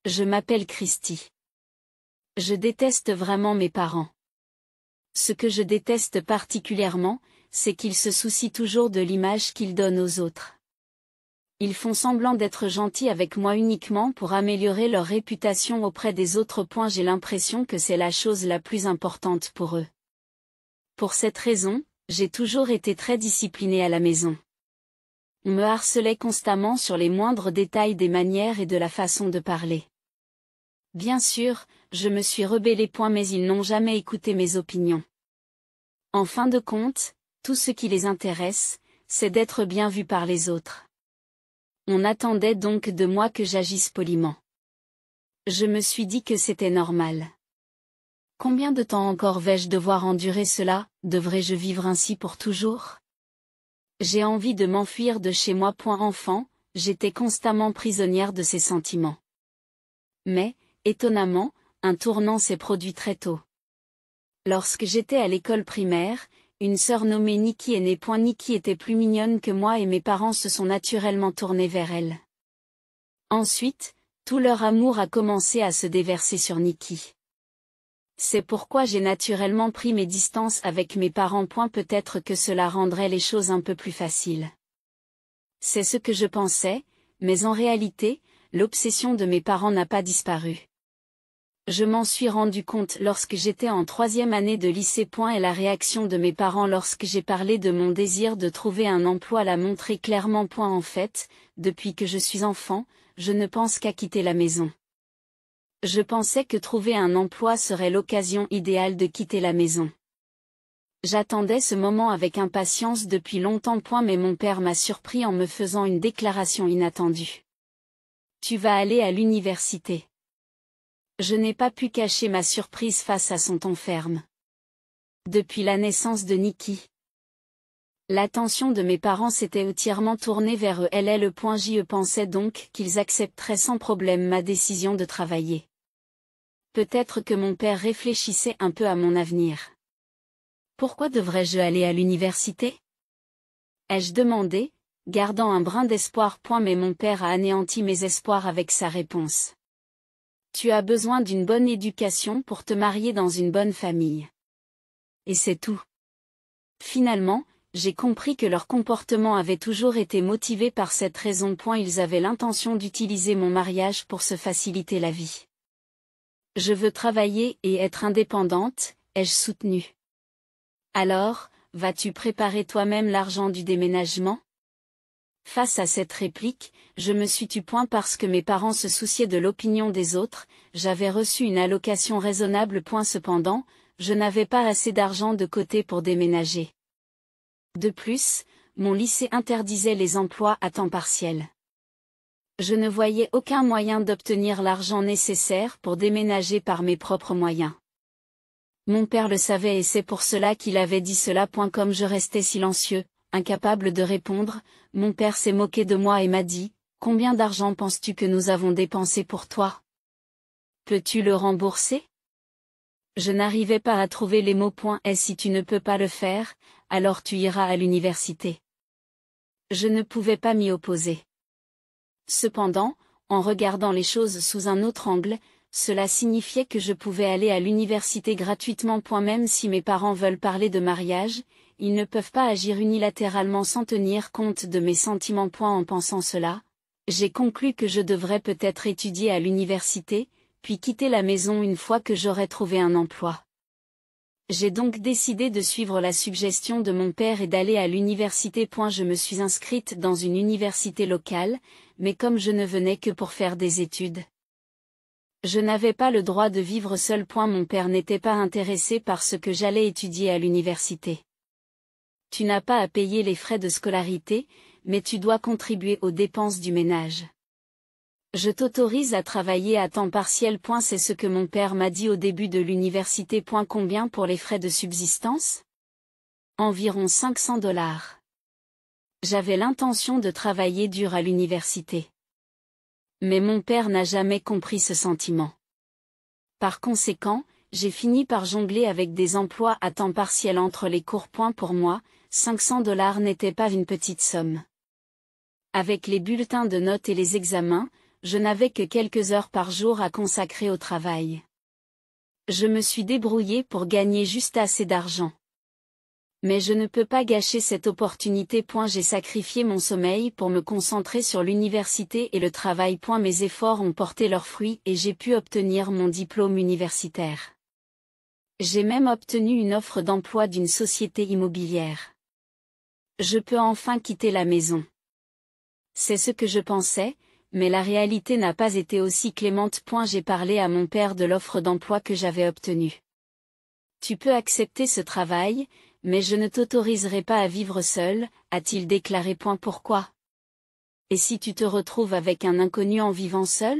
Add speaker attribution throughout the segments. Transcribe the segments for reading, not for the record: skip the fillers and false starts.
Speaker 1: Je m'appelle Christy. Je déteste vraiment mes parents. Ce que je déteste particulièrement, c'est qu'ils se soucient toujours de l'image qu'ils donnent aux autres. Ils font semblant d'être gentils avec moi uniquement pour améliorer leur réputation auprès des autres. J'ai l'impression que c'est la chose la plus importante pour eux. Pour cette raison, j'ai toujours été très disciplinée à la maison. On me harcelait constamment sur les moindres détails des manières et de la façon de parler. Bien sûr, je me suis rebellée. Mais ils n'ont jamais écouté mes opinions. En fin de compte, tout ce qui les intéresse, c'est d'être bien vu par les autres. On attendait donc de moi que j'agisse poliment. Je me suis dit que c'était normal. Combien de temps encore vais-je devoir endurer cela? Devrais-je vivre ainsi pour toujours? J'ai envie de m'enfuir de chez moi. Enfant, j'étais constamment prisonnière de ces sentiments. Mais, étonnamment, un tournant s'est produit très tôt. Lorsque j'étais à l'école primaire, une sœur nommée Nikki est née. Nikki était plus mignonne que moi et mes parents se sont naturellement tournés vers elle. Ensuite, tout leur amour a commencé à se déverser sur Nikki. C'est pourquoi j'ai naturellement pris mes distances avec mes parents. Peut-être que cela rendrait les choses un peu plus faciles. C'est ce que je pensais, mais en réalité, l'obsession de mes parents n'a pas disparu. Je m'en suis rendu compte lorsque j'étais en 3e année de lycée. Et la réaction de mes parents lorsque j'ai parlé de mon désir de trouver un emploi l'a montré clairement. En fait, depuis que je suis enfant, je ne pense qu'à quitter la maison. Je pensais que trouver un emploi serait l'occasion idéale de quitter la maison. J'attendais ce moment avec impatience depuis longtemps. Mais mon père m'a surpris en me faisant une déclaration inattendue. Tu vas aller à l'université. Je n'ai pas pu cacher ma surprise face à son ton ferme. Depuis la naissance de Nikki, l'attention de mes parents s'était entièrement tournée vers elle. Je pensais donc qu'ils accepteraient sans problème ma décision de travailler. Peut-être que mon père réfléchissait un peu à mon avenir. Pourquoi devrais-je aller à l'université? Ai-je demandé, gardant un brin d'espoir. Mais mon père a anéanti mes espoirs avec sa réponse. Tu as besoin d'une bonne éducation pour te marier dans une bonne famille. Et c'est tout. Finalement, j'ai compris que leur comportement avait toujours été motivé par cette raison. Ils avaient l'intention d'utiliser mon mariage pour se faciliter la vie. Je veux travailler et être indépendante, ai-je soutenu. Alors, vas-tu préparer toi-même l'argent du déménagement? Face à cette réplique, je me suis tue. Parce que mes parents se souciaient de l'opinion des autres, j'avais reçu une allocation raisonnable. Cependant, je n'avais pas assez d'argent de côté pour déménager. De plus, mon lycée interdisait les emplois à temps partiel. Je ne voyais aucun moyen d'obtenir l'argent nécessaire pour déménager par mes propres moyens. Mon père le savait et c'est pour cela qu'il avait dit cela. Comme je restais silencieux, incapable de répondre, mon père s'est moqué de moi et m'a dit, « Combien d'argent penses-tu que nous avons dépensé pour toi? Peux-tu le rembourser ?» Je n'arrivais pas à trouver les mots. Et si tu ne peux pas le faire, alors tu iras à l'université. Je ne pouvais pas m'y opposer. Cependant, en regardant les choses sous un autre angle, cela signifiait que je pouvais aller à l'université gratuitement. Même si mes parents veulent parler de mariage, ils ne peuvent pas agir unilatéralement sans tenir compte de mes sentiments. En pensant cela, j'ai conclu que je devrais peut-être étudier à l'université, puis quitter la maison une fois que j'aurais trouvé un emploi. J'ai donc décidé de suivre la suggestion de mon père et d'aller à l'université. Je me suis inscrite dans une université locale, mais comme je ne venais que pour faire des études, je n'avais pas le droit de vivre seul. Mon père n'était pas intéressé par ce que j'allais étudier à l'université. Tu n'as pas à payer les frais de scolarité, mais tu dois contribuer aux dépenses du ménage. Je t'autorise à travailler à temps partiel. C'est ce que mon père m'a dit au début de l'université. Combien pour les frais de subsistance? Environ $500. J'avais l'intention de travailler dur à l'université. Mais mon père n'a jamais compris ce sentiment. Par conséquent, j'ai fini par jongler avec des emplois à temps partiel entre les cours. Pour moi, $500 n'était pas une petite somme. Avec les bulletins de notes et les examens, je n'avais que quelques heures par jour à consacrer au travail. Je me suis débrouillée pour gagner juste assez d'argent. Mais je ne peux pas gâcher cette opportunité. J'ai sacrifié mon sommeil pour me concentrer sur l'université et le travail. Mes efforts ont porté leurs fruits et j'ai pu obtenir mon diplôme universitaire. J'ai même obtenu une offre d'emploi d'une société immobilière. Je peux enfin quitter la maison. C'est ce que je pensais, mais la réalité n'a pas été aussi clémente. J'ai parlé à mon père de l'offre d'emploi que j'avais obtenue. Tu peux accepter ce travail, mais je ne t'autoriserai pas à vivre seul, a-t-il déclaré. Pourquoi? Et si tu te retrouves avec un inconnu en vivant seul?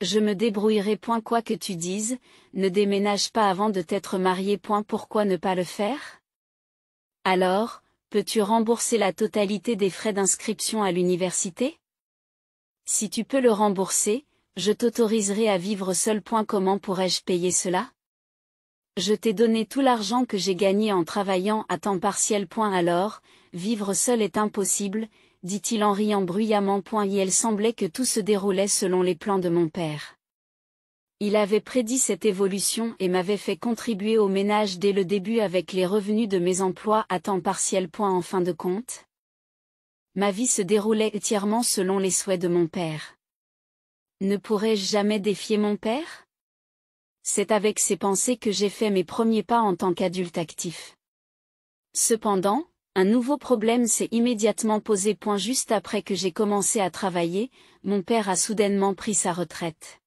Speaker 1: Je me débrouillerai. Quoi que tu dises, ne déménage pas avant de t'être marié. Pourquoi ne pas le faire? Alors, peux-tu rembourser la totalité des frais d'inscription à l'université? Si tu peux le rembourser, je t'autoriserai à vivre seul. Comment pourrais-je payer cela? Je t'ai donné tout l'argent que j'ai gagné en travaillant à temps partiel. Alors, vivre seul est impossible, dit-il en riant bruyamment. Il semblait que tout se déroulait selon les plans de mon père. Il avait prédit cette évolution et m'avait fait contribuer au ménage dès le début avec les revenus de mes emplois à temps partiel. En fin de compte, ma vie se déroulait entièrement selon les souhaits de mon père. Ne pourrais-je jamais défier mon père? C'est avec ces pensées que j'ai fait mes premiers pas en tant qu'adulte actif. Cependant, un nouveau problème s'est immédiatement posé. Juste après que j'ai commencé à travailler, mon père a soudainement pris sa retraite.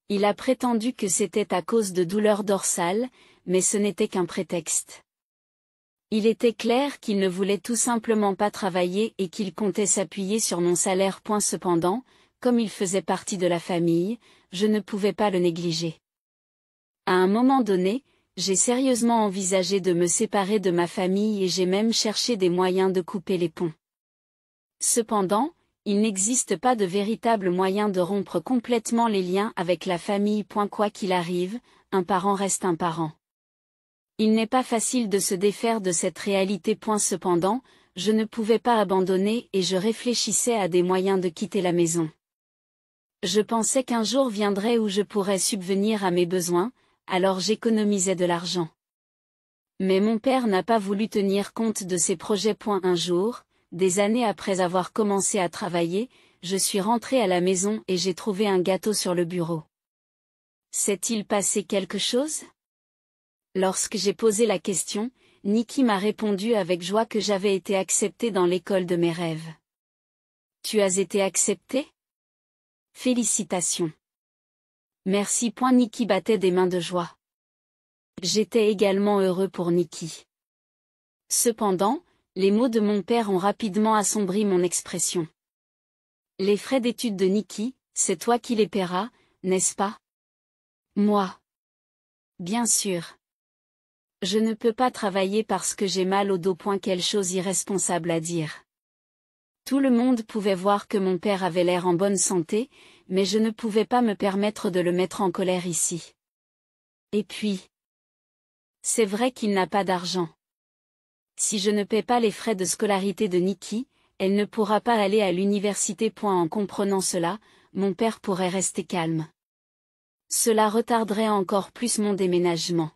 Speaker 1: Il a prétendu que c'était à cause de douleurs dorsales, mais ce n'était qu'un prétexte. Il était clair qu'il ne voulait tout simplement pas travailler et qu'il comptait s'appuyer sur mon salaire. Cependant, comme il faisait partie de la famille, je ne pouvais pas le négliger. À un moment donné, j'ai sérieusement envisagé de me séparer de ma famille et j'ai même cherché des moyens de couper les ponts. Cependant, il n'existe pas de véritable moyen de rompre complètement les liens avec la famille. Quoi qu'il arrive, un parent reste un parent. Il n'est pas facile de se défaire de cette réalité. Cependant, je ne pouvais pas abandonner et je réfléchissais à des moyens de quitter la maison. Je pensais qu'un jour viendrait où je pourrais subvenir à mes besoins, alors j'économisais de l'argent. Mais mon père n'a pas voulu tenir compte de ces projets. Un jour, des années après avoir commencé à travailler, je suis rentrée à la maison et j'ai trouvé un gâteau sur le bureau. S'est-il passé quelque chose? Lorsque j'ai posé la question, Nikki m'a répondu avec joie que j'avais été acceptée dans l'école de mes rêves. Tu as été acceptée? Félicitations. Merci. Nikki battait des mains de joie. J'étais également heureux pour Nikki. Cependant, les mots de mon père ont rapidement assombri mon expression. Les frais d'études de Nikki, c'est toi qui les paieras, n'est-ce pas? Moi. Bien sûr. Je ne peux pas travailler parce que j'ai mal au dos. Quelle chose irresponsable à dire. Tout le monde pouvait voir que mon père avait l'air en bonne santé, mais je ne pouvais pas me permettre de le mettre en colère ici. Et puis, c'est vrai qu'il n'a pas d'argent. Si je ne paie pas les frais de scolarité de Nikki, elle ne pourra pas aller à l'université. En comprenant cela, mon père pourrait rester calme. Cela retarderait encore plus mon déménagement.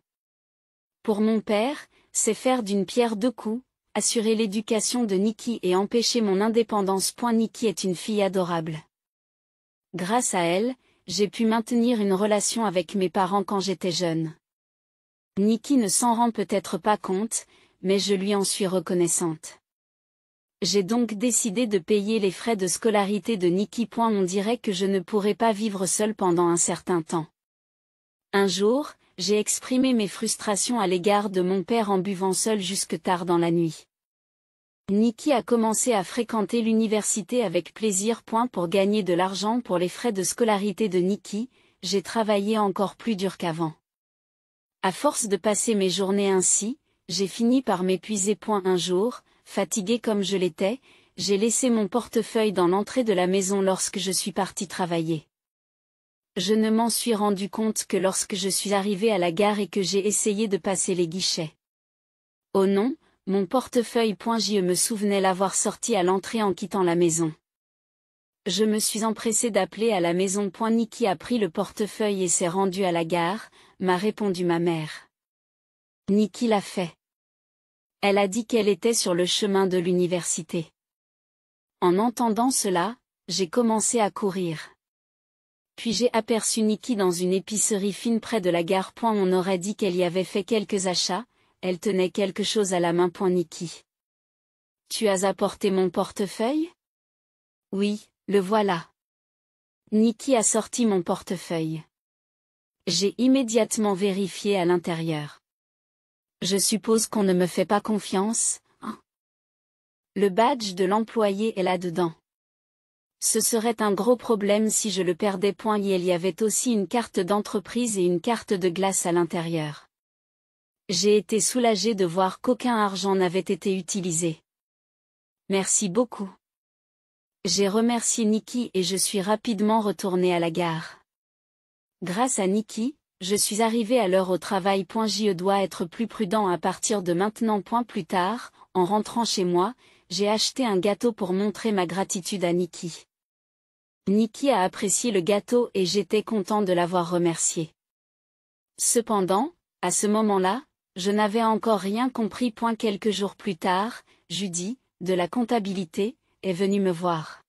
Speaker 1: Pour mon père, c'est faire d'une pierre deux coups, assurer l'éducation de Nikki et empêcher mon indépendance. Nikki est une fille adorable. Grâce à elle, j'ai pu maintenir une relation avec mes parents quand j'étais jeune. Nikki ne s'en rend peut-être pas compte, mais je lui en suis reconnaissante. J'ai donc décidé de payer les frais de scolarité de Nikki. On dirait que je ne pourrai pas vivre seule pendant un certain temps. Un jour, j'ai exprimé mes frustrations à l'égard de mon père en buvant seul jusque tard dans la nuit. Nikki a commencé à fréquenter l'université avec plaisir. Pour gagner de l'argent pour les frais de scolarité de Nikki, j'ai travaillé encore plus dur qu'avant. À force de passer mes journées ainsi, j'ai fini par m'épuiser. Un jour, fatiguée comme je l'étais, j'ai laissé mon portefeuille dans l'entrée de la maison lorsque je suis partie travailler. Je ne m'en suis rendu compte que lorsque je suis arrivée à la gare et que j'ai essayé de passer les guichets. Oh non, mon portefeuille. Je me souvenais l'avoir sorti à l'entrée en quittant la maison. Je me suis empressée d'appeler à la maison. Niki a pris le portefeuille et s'est rendu à la gare, m'a répondu ma mère. Niki l'a fait. Elle a dit qu'elle était sur le chemin de l'université. En entendant cela, j'ai commencé à courir. Puis j'ai aperçu Niki dans une épicerie fine près de la gare. On aurait dit qu'elle y avait fait quelques achats, elle tenait quelque chose à la main. Niki. Tu as apporté mon portefeuille? Oui, le voilà. Niki a sorti mon portefeuille. J'ai immédiatement vérifié à l'intérieur. Je suppose qu'on ne me fait pas confiance, hein? Le badge de l'employé est là-dedans. Ce serait un gros problème si je le perdais. Il y avait aussi une carte d'entreprise et une carte de glace à l'intérieur. J'ai été soulagée de voir qu'aucun argent n'avait été utilisé. Merci beaucoup. J'ai remercié Niki et je suis rapidement retournée à la gare. Grâce à Niki, je suis arrivée à l'heure au travail. Je dois être plus prudent à partir de maintenant. Plus tard, en rentrant chez moi, j'ai acheté un gâteau pour montrer ma gratitude à Niki. Niki a apprécié le gâteau et j'étais content de l'avoir remercié. Cependant, à ce moment-là, je n'avais encore rien compris. Quelques jours plus tard, Judy, de la comptabilité, est venue me voir.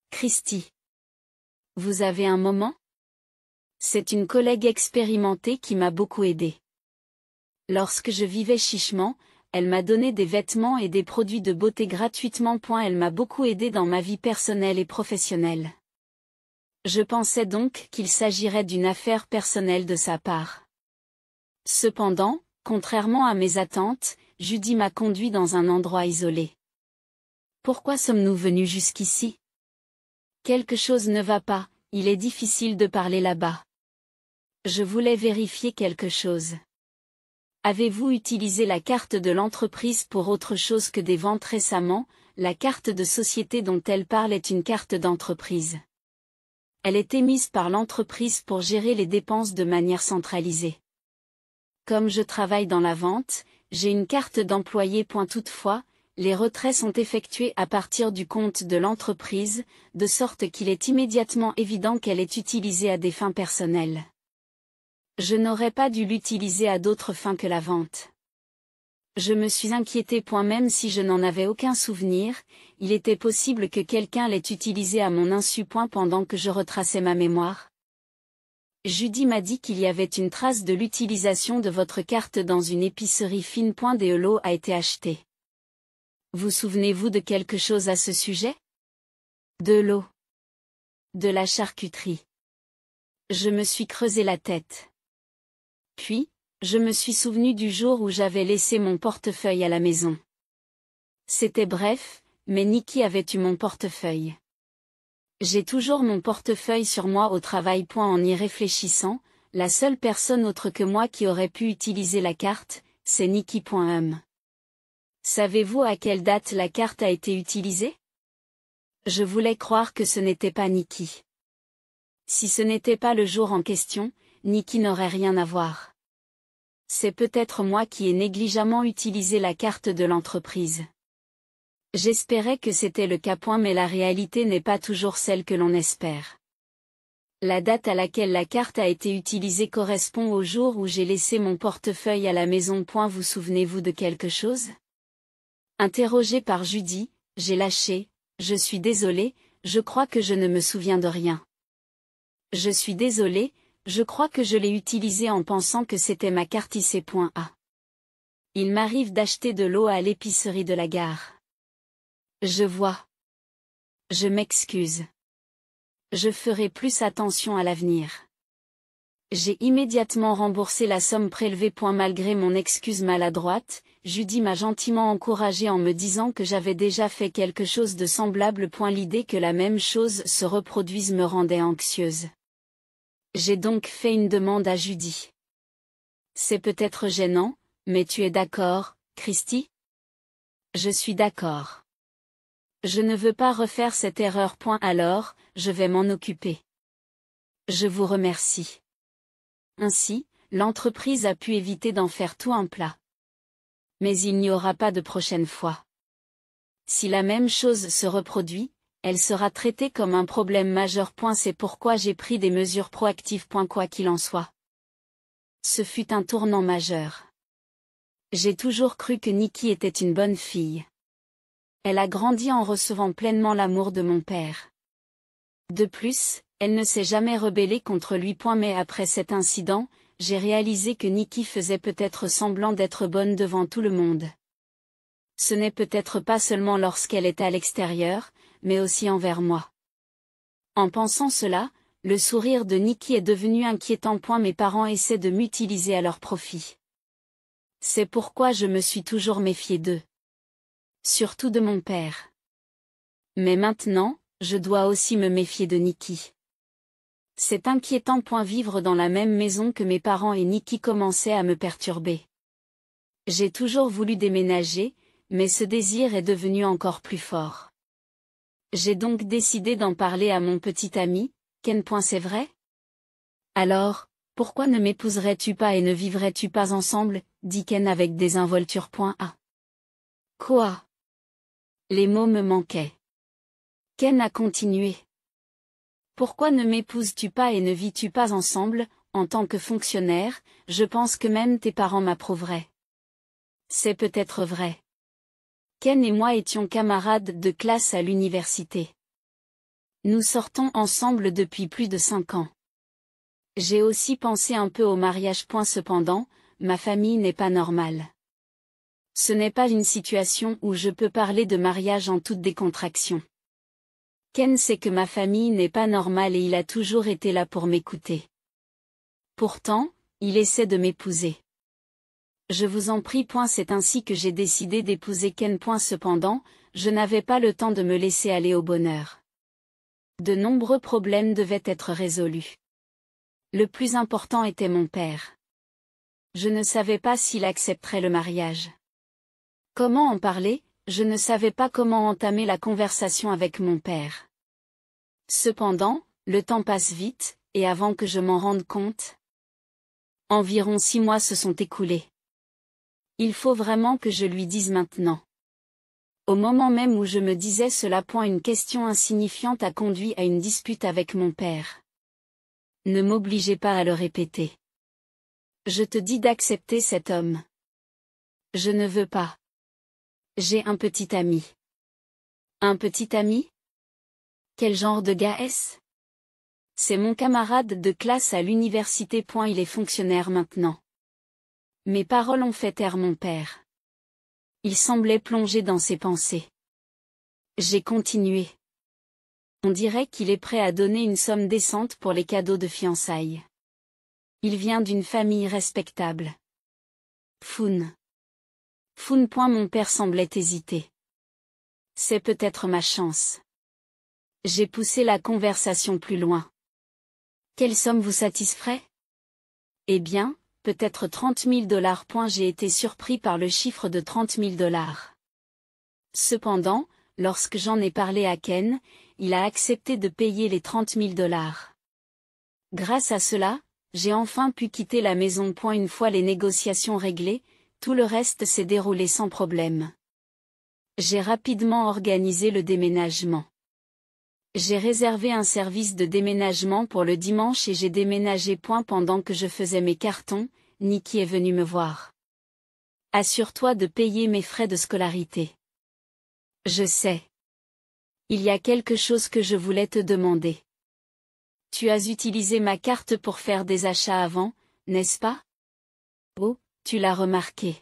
Speaker 1: Christy. Vous avez un moment? C'est une collègue expérimentée qui m'a beaucoup aidée. Lorsque je vivais chichement, elle m'a donné des vêtements et des produits de beauté gratuitement. Elle m'a beaucoup aidée dans ma vie personnelle et professionnelle. Je pensais donc qu'il s'agirait d'une affaire personnelle de sa part. Cependant, contrairement à mes attentes, Judy m'a conduit dans un endroit isolé. Pourquoi sommes-nous venus jusqu'ici? Quelque chose ne va pas, il est difficile de parler là-bas. Je voulais vérifier quelque chose. Avez-vous utilisé la carte de l'entreprise pour autre chose que des ventes récemment? La carte de société dont elle parle est une carte d'entreprise. Elle est émise par l'entreprise pour gérer les dépenses de manière centralisée. Comme je travaille dans la vente, j'ai une carte d'employé. Toutefois, les retraits sont effectués à partir du compte de l'entreprise, de sorte qu'il est immédiatement évident qu'elle est utilisée à des fins personnelles. Je n'aurais pas dû l'utiliser à d'autres fins que la vente. Je me suis inquiétée. Même si je n'en avais aucun souvenir, il était possible que quelqu'un l'ait utilisé à mon insu. Pendant que je retraçais ma mémoire. Judy m'a dit qu'il y avait une trace de l'utilisation de votre carte dans une épicerie fine. De l'eau a été achetée. Vous souvenez-vous de quelque chose à ce sujet? De l'eau. De la charcuterie. Je me suis creusé la tête. Puis, je me suis souvenu du jour où j'avais laissé mon portefeuille à la maison. C'était bref, mais Niki avait eu mon portefeuille. J'ai toujours mon portefeuille sur moi au travail. En y réfléchissant, la seule personne autre que moi qui aurait pu utiliser la carte, c'est Niki. Savez-vous à quelle date la carte a été utilisée? Je voulais croire que ce n'était pas Niki. Si ce n'était pas le jour en question, Niki n'aurait rien à voir. C'est peut-être moi qui ai négligemment utilisé la carte de l'entreprise. J'espérais que c'était le cas. Mais la réalité n'est pas toujours celle que l'on espère. La date à laquelle la carte a été utilisée correspond au jour où j'ai laissé mon portefeuille à la maison. Vous souvenez-vous de quelque chose? Interrogé par Judy, j'ai lâché, je suis désolé, je crois que je ne me souviens de rien. Je suis désolé, je crois que je l'ai utilisée en pensant que c'était ma carte IC.A. Il m'arrive d'acheter de l'eau à l'épicerie de la gare. Je vois. Je m'excuse. Je ferai plus attention à l'avenir. J'ai immédiatement remboursé la somme prélevée. Malgré mon excuse maladroite, Judy m'a gentiment encouragé en me disant que j'avais déjà fait quelque chose de semblable. L'idée que la même chose se reproduise me rendait anxieuse. J'ai donc fait une demande à Judy. C'est peut-être gênant, mais tu es d'accord, Christy? Je suis d'accord. Je ne veux pas refaire cette erreur. Alors, je vais m'en occuper. Je vous remercie. Ainsi, l'entreprise a pu éviter d'en faire tout un plat. Mais il n'y aura pas de prochaine fois. Si la même chose se reproduit, elle sera traitée comme un problème majeur. C'est pourquoi j'ai pris des mesures proactives. Quoi qu'il en soit. Ce fut un tournant majeur. J'ai toujours cru que Nikki était une bonne fille. Elle a grandi en recevant pleinement l'amour de mon père. De plus, elle ne s'est jamais rebellée contre lui. Mais après cet incident, j'ai réalisé que Nikki faisait peut-être semblant d'être bonne devant tout le monde. Ce n'est peut-être pas seulement lorsqu'elle est à l'extérieur, mais aussi envers moi. En pensant cela, le sourire de Nikki est devenu inquiétant. Mes parents essaient de m'utiliser à leur profit. C'est pourquoi je me suis toujours méfiée d'eux. Surtout de mon père. Mais maintenant, je dois aussi me méfier de Nikki. C'est inquiétant. Vivre dans la même maison que mes parents et Nikki commençait à me perturber. J'ai toujours voulu déménager, mais ce désir est devenu encore plus fort. J'ai donc décidé d'en parler à mon petit ami, Ken. C'est vrai? Alors, pourquoi ne m'épouserais-tu pas et ne vivrais-tu pas ensemble, dit Ken avec désinvolture. Quoi? Les mots me manquaient. Ken a continué. Pourquoi ne m'épouses-tu pas et ne vis-tu pas ensemble? En tant que fonctionnaire, je pense que même tes parents m'approuveraient. C'est peut-être vrai. Ken et moi étions camarades de classe à l'université. Nous sortons ensemble depuis plus de 5 ans. J'ai aussi pensé un peu au mariage. Cependant, ma famille n'est pas normale. Ce n'est pas une situation où je peux parler de mariage en toute décontraction. Ken sait que ma famille n'est pas normale et il a toujours été là pour m'écouter. Pourtant, il essaie de m'épouser. Je vous en prie. C'est ainsi que j'ai décidé d'épouser Ken. Cependant, je n'avais pas le temps de me laisser aller au bonheur. De nombreux problèmes devaient être résolus. Le plus important était mon père. Je ne savais pas s'il accepterait le mariage. Comment en parler? Je ne savais pas comment entamer la conversation avec mon père. Cependant, le temps passe vite, et avant que je m'en rende compte, environ 6 mois se sont écoulés. Il faut vraiment que je lui dise maintenant. Au moment même où je me disais cela, une question insignifiante a conduit à une dispute avec mon père. Ne m'obligez pas à le répéter. Je te dis d'accepter cet homme. Je ne veux pas. J'ai un petit ami. Un petit ami? Quel genre de gars est-ce? C'est mon camarade de classe à l'université. Il est fonctionnaire maintenant. Mes paroles ont fait taire mon père. Il semblait plongé dans ses pensées. J'ai continué. On dirait qu'il est prêt à donner une somme décente pour les cadeaux de fiançailles. Il vient d'une famille respectable. Foun. Mon père semblait hésiter. C'est peut-être ma chance. J'ai poussé la conversation plus loin. Quelle somme vous satisferait? Eh bien, peut-être $30 000. J'ai été surpris par le chiffre de $30 000. Cependant, lorsque j'en ai parlé à Ken, il a accepté de payer les $30 000. Grâce à cela, j'ai enfin pu quitter la maison. Une fois les négociations réglées, tout le reste s'est déroulé sans problème. J'ai rapidement organisé le déménagement. J'ai réservé un service de déménagement pour le dimanche et j'ai déménagé. Pendant que je faisais mes cartons, Nikki est venue me voir. Assure-toi de payer mes frais de scolarité. Je sais. Il y a quelque chose que je voulais te demander. Tu as utilisé ma carte pour faire des achats avant, n'est-ce pas? Oh, tu l'as remarqué.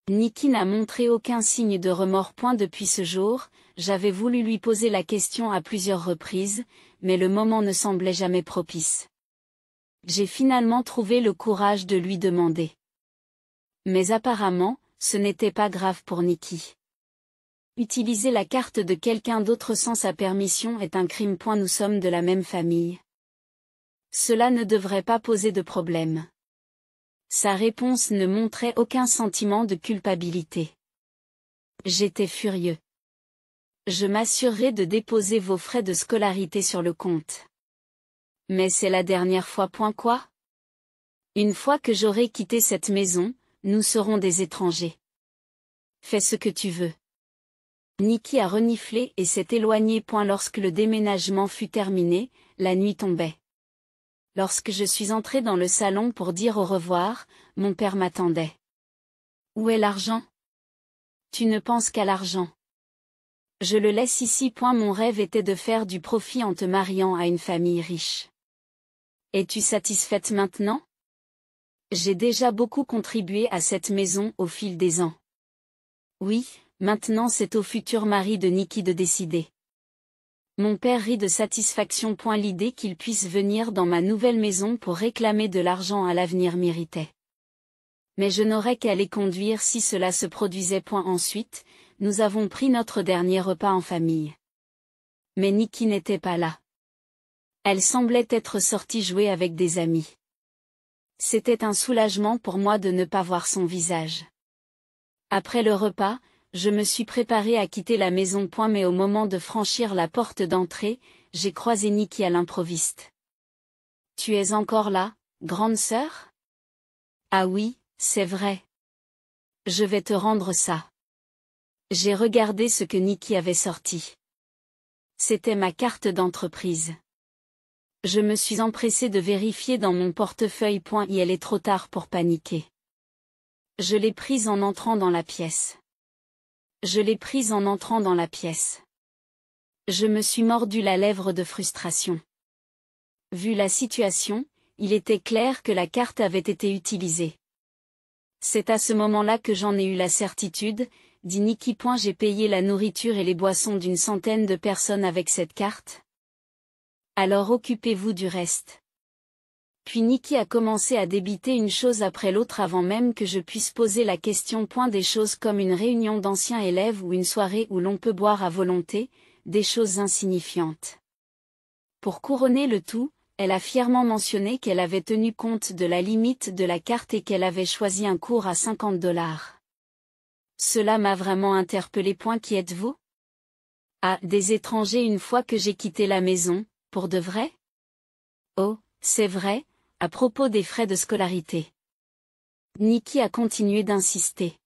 Speaker 1: Nikki n'a montré aucun signe de remords. Depuis ce jour, j'avais voulu lui poser la question à plusieurs reprises, mais le moment ne semblait jamais propice. J'ai finalement trouvé le courage de lui demander. Mais apparemment, ce n'était pas grave pour Nikki. Utiliser la carte de quelqu'un d'autre sans sa permission est un crime. Nous sommes de la même famille. Cela ne devrait pas poser de problème. Sa réponse ne montrait aucun sentiment de culpabilité. J'étais furieux. Je m'assurerai de déposer vos frais de scolarité sur le compte. Mais c'est la dernière fois. Quoi? Une fois que j'aurai quitté cette maison, nous serons des étrangers. Fais ce que tu veux. Nikki a reniflé et s'est éloigné. Lorsque le déménagement fut terminé, la nuit tombait. Lorsque je suis entrée dans le salon pour dire au revoir, mon père m'attendait. Où est l'argent? Tu ne penses qu'à l'argent. Je le laisse ici. Mon rêve était de faire du profit en te mariant à une famille riche. Es-tu satisfaite maintenant? J'ai déjà beaucoup contribué à cette maison au fil des ans. Oui, maintenant c'est au futur mari de Nikki de décider. Mon père rit de satisfaction. L'idée qu'il puisse venir dans ma nouvelle maison pour réclamer de l'argent à l'avenir m'irritait. Mais je n'aurais qu'à les conduire si cela se produisait. Ensuite, nous avons pris notre dernier repas en famille. Mais Nikki n'était pas là. Elle semblait être sortie jouer avec des amis. C'était un soulagement pour moi de ne pas voir son visage. Après le repas, je me suis préparée à quitter la maison. Mais au moment de franchir la porte d'entrée, j'ai croisé Nikki à l'improviste. Tu es encore là, grande sœur? Ah oui, c'est vrai. Je vais te rendre ça. J'ai regardé ce que Nikki avait sorti. C'était ma carte d'entreprise. Je me suis empressée de vérifier dans mon portefeuille. Et elle est trop tard pour paniquer. Je l'ai prise en entrant dans la pièce. Je me suis mordu la lèvre de frustration. Vu la situation, il était clair que la carte avait été utilisée. C'est à ce moment-là que j'en ai eu la certitude, dit Nikki. J'ai payé la nourriture et les boissons d'une centaine de personnes avec cette carte. Alors occupez-vous du reste. Puis Nikki a commencé à débiter une chose après l'autre avant même que je puisse poser la question. Des choses comme une réunion d'anciens élèves ou une soirée où l'on peut boire à volonté, des choses insignifiantes. Pour couronner le tout, elle a fièrement mentionné qu'elle avait tenu compte de la limite de la carte et qu'elle avait choisi un cours à $50. Cela m'a vraiment interpellé. Qui êtes-vous? Ah, des étrangers. Une fois que j'ai quitté la maison, pour de vrai? Oh, c'est vrai, à propos des frais de scolarité. Nikki a continué d'insister.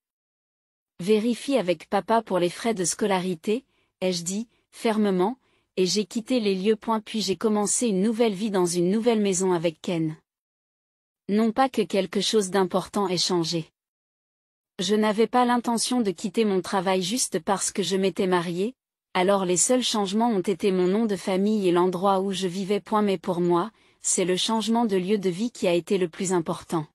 Speaker 1: Vérifie avec papa pour les frais de scolarité, ai-je dit, fermement, et j'ai quitté les lieux. Puis j'ai commencé une nouvelle vie dans une nouvelle maison avec Ken. Non pas que quelque chose d'important ait changé. Je n'avais pas l'intention de quitter mon travail juste parce que je m'étais mariée, alors les seuls changements ont été mon nom de famille et l'endroit où je vivais. Mais pour moi, c'est le changement de lieu de vie qui a été le plus important.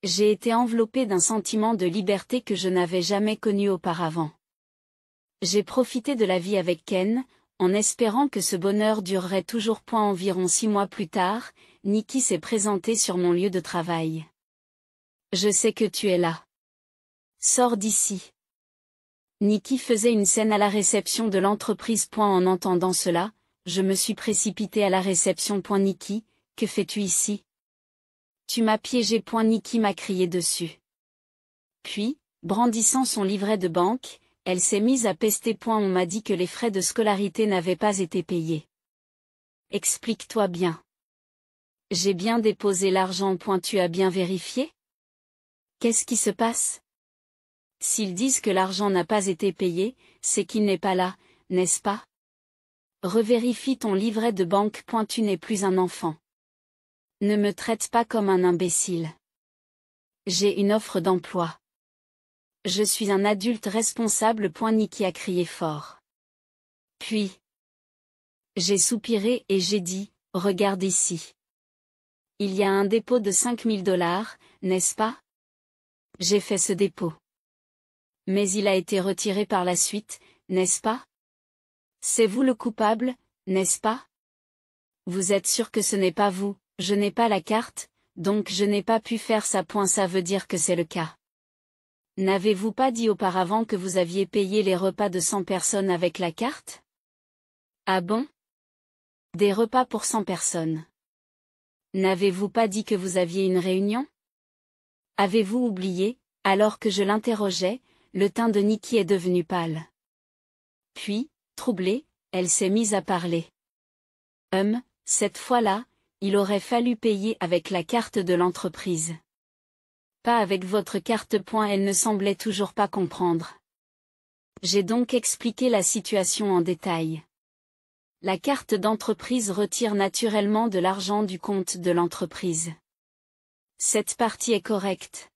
Speaker 1: J'ai été enveloppée d'un sentiment de liberté que je n'avais jamais connu auparavant. J'ai profité de la vie avec Ken, en espérant que ce bonheur durerait toujours. Environ 6 mois plus tard, Nikki s'est présentée sur mon lieu de travail. Je sais que tu es là. Sors d'ici. Nikki faisait une scène à la réception de l'entreprise. En entendant cela, je me suis précipitée à la réception. Nikki, que fais-tu ici? Tu m'as piégé. Nikki m'a crié dessus. Puis, brandissant son livret de banque, elle s'est mise à pester. On m'a dit que les frais de scolarité n'avaient pas été payés. Explique-toi bien. J'ai bien déposé l'argent. Tu as bien vérifié? Qu'est-ce qui se passe? S'ils disent que l'argent n'a pas été payé, c'est qu'il n'est pas là, n'est-ce pas? Revérifie ton livret de banque. Tu n'es plus un enfant. Ne me traite pas comme un imbécile. J'ai une offre d'emploi. Je suis un adulte responsable. Nikki a crié fort. Puis, j'ai soupiré et j'ai dit, regarde ici. Il y a un dépôt de $5000, n'est-ce pas? J'ai fait ce dépôt. Mais il a été retiré par la suite, n'est-ce pas? C'est vous le coupable, n'est-ce pas? Vous êtes sûr que ce n'est pas vous? Je n'ai pas la carte, donc je n'ai pas pu faire ça. Ça veut dire que c'est le cas. N'avez-vous pas dit auparavant que vous aviez payé les repas de 100 personnes avec la carte? Ah bon? Des repas pour 100 personnes. N'avez-vous pas dit que vous aviez une réunion? Avez-vous oublié? Alors que je l'interrogeais, le teint de Nikki est devenu pâle. Puis, troublée, elle s'est mise à parler. Cette fois-là, il aurait fallu payer avec la carte de l'entreprise. Pas avec votre carte. Elle ne semblait toujours pas comprendre. J'ai donc expliqué la situation en détail. La carte d'entreprise retire naturellement de l'argent du compte de l'entreprise. Cette partie est correcte.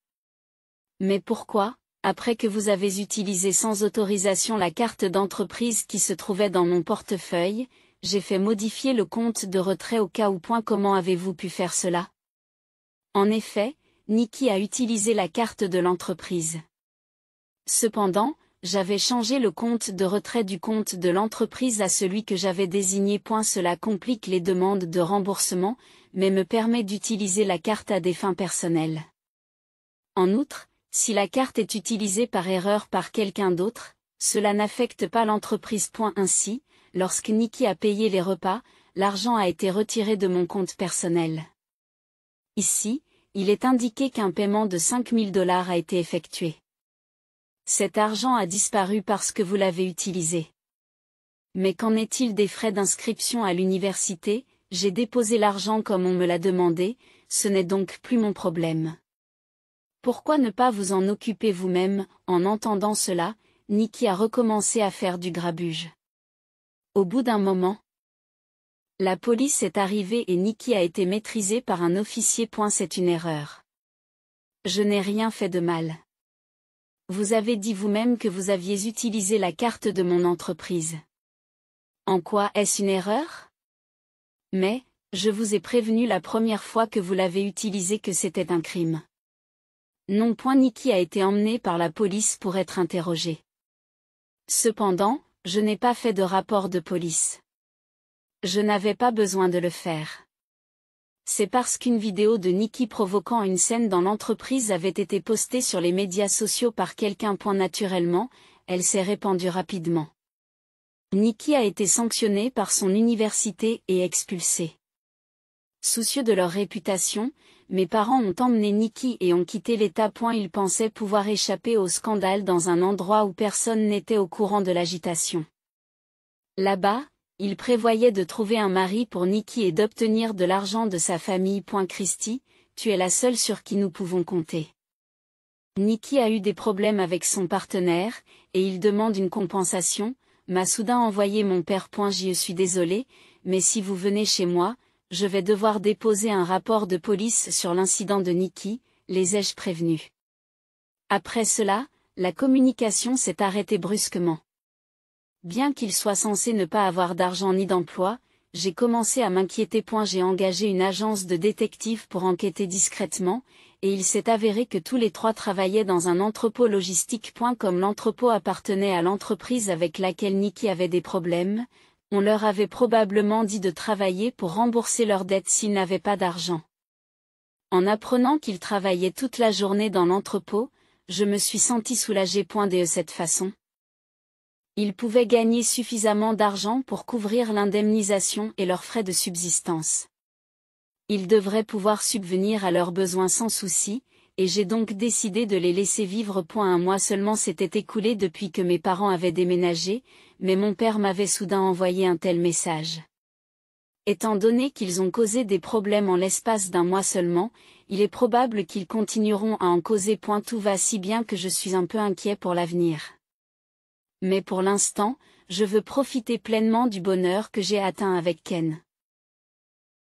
Speaker 1: Mais pourquoi, après que vous avez utilisé sans autorisation la carte d'entreprise qui se trouvait dans mon portefeuille, j'ai fait modifier le compte de retrait au cas où. Comment avez-vous pu faire cela? En effet, Nikki a utilisé la carte de l'entreprise. Cependant, j'avais changé le compte de retrait du compte de l'entreprise à celui que j'avais désigné. Cela complique les demandes de remboursement, mais me permet d'utiliser la carte à des fins personnelles. En outre, si la carte est utilisée par erreur par quelqu'un d'autre, cela n'affecte pas l'entreprise. Ainsi, lorsque Nikki a payé les repas, l'argent a été retiré de mon compte personnel. Ici, il est indiqué qu'un paiement de $5 000 a été effectué. Cet argent a disparu parce que vous l'avez utilisé. Mais qu'en est-il des frais d'inscription à l'université? J'ai déposé l'argent comme on me l'a demandé, ce n'est donc plus mon problème. Pourquoi ne pas vous en occuper vous-même? En entendant cela, Nikki a recommencé à faire du grabuge. Au bout d'un moment, la police est arrivée et Nikki a été maîtrisée par un officier. C'est une erreur. Je n'ai rien fait de mal. Vous avez dit vous-même que vous aviez utilisé la carte de mon entreprise. En quoi est-ce une erreur? Mais, je vous ai prévenu la première fois que vous l'avez utilisée que c'était un crime. Non. Nikki a été emmenée par la police pour être interrogée. Cependant, je n'ai pas fait de rapport de police. Je n'avais pas besoin de le faire. C'est parce qu'une vidéo de Nikki provoquant une scène dans l'entreprise avait été postée sur les médias sociaux par quelqu'un. Naturellement, elle s'est répandue rapidement. Nikki a été sanctionnée par son université et expulsée. Soucieux de leur réputation, mes parents ont emmené Nikki et ont quitté l'État. Ils pensaient pouvoir échapper au scandale dans un endroit où personne n'était au courant de l'agitation. Là-bas, ils prévoyaient de trouver un mari pour Nikki et d'obtenir de l'argent de sa famille. Christy, tu es la seule sur qui nous pouvons compter. Nikki a eu des problèmes avec son partenaire, et il demande une compensation. M'a soudain envoyé mon père. Je suis désolé, mais si vous venez chez moi, je vais devoir déposer un rapport de police sur l'incident de Nikki, les ai-je prévenus. Après cela, la communication s'est arrêtée brusquement. Bien qu'il soit censé ne pas avoir d'argent ni d'emploi, j'ai commencé à m'inquiéter. J'ai engagé une agence de détectives pour enquêter discrètement, et il s'est avéré que tous les trois travaillaient dans un entrepôt logistique. Comme l'entrepôt appartenait à l'entreprise avec laquelle Nikki avait des problèmes, on leur avait probablement dit de travailler pour rembourser leurs dettes s'ils n'avaient pas d'argent. En apprenant qu'ils travaillaient toute la journée dans l'entrepôt, je me suis senti soulagé. De cette façon, ils pouvaient gagner suffisamment d'argent pour couvrir l'indemnisation et leurs frais de subsistance. Ils devraient pouvoir subvenir à leurs besoins sans souci, et j'ai donc décidé de les laisser vivre. Un mois seulement s'était écoulé depuis que mes parents avaient déménagé, mais mon père m'avait soudain envoyé un tel message. Étant donné qu'ils ont causé des problèmes en l'espace d'un mois seulement, il est probable qu'ils continueront à en causer. Tout va si bien que je suis un peu inquiet pour l'avenir. Mais pour l'instant, je veux profiter pleinement du bonheur que j'ai atteint avec Ken.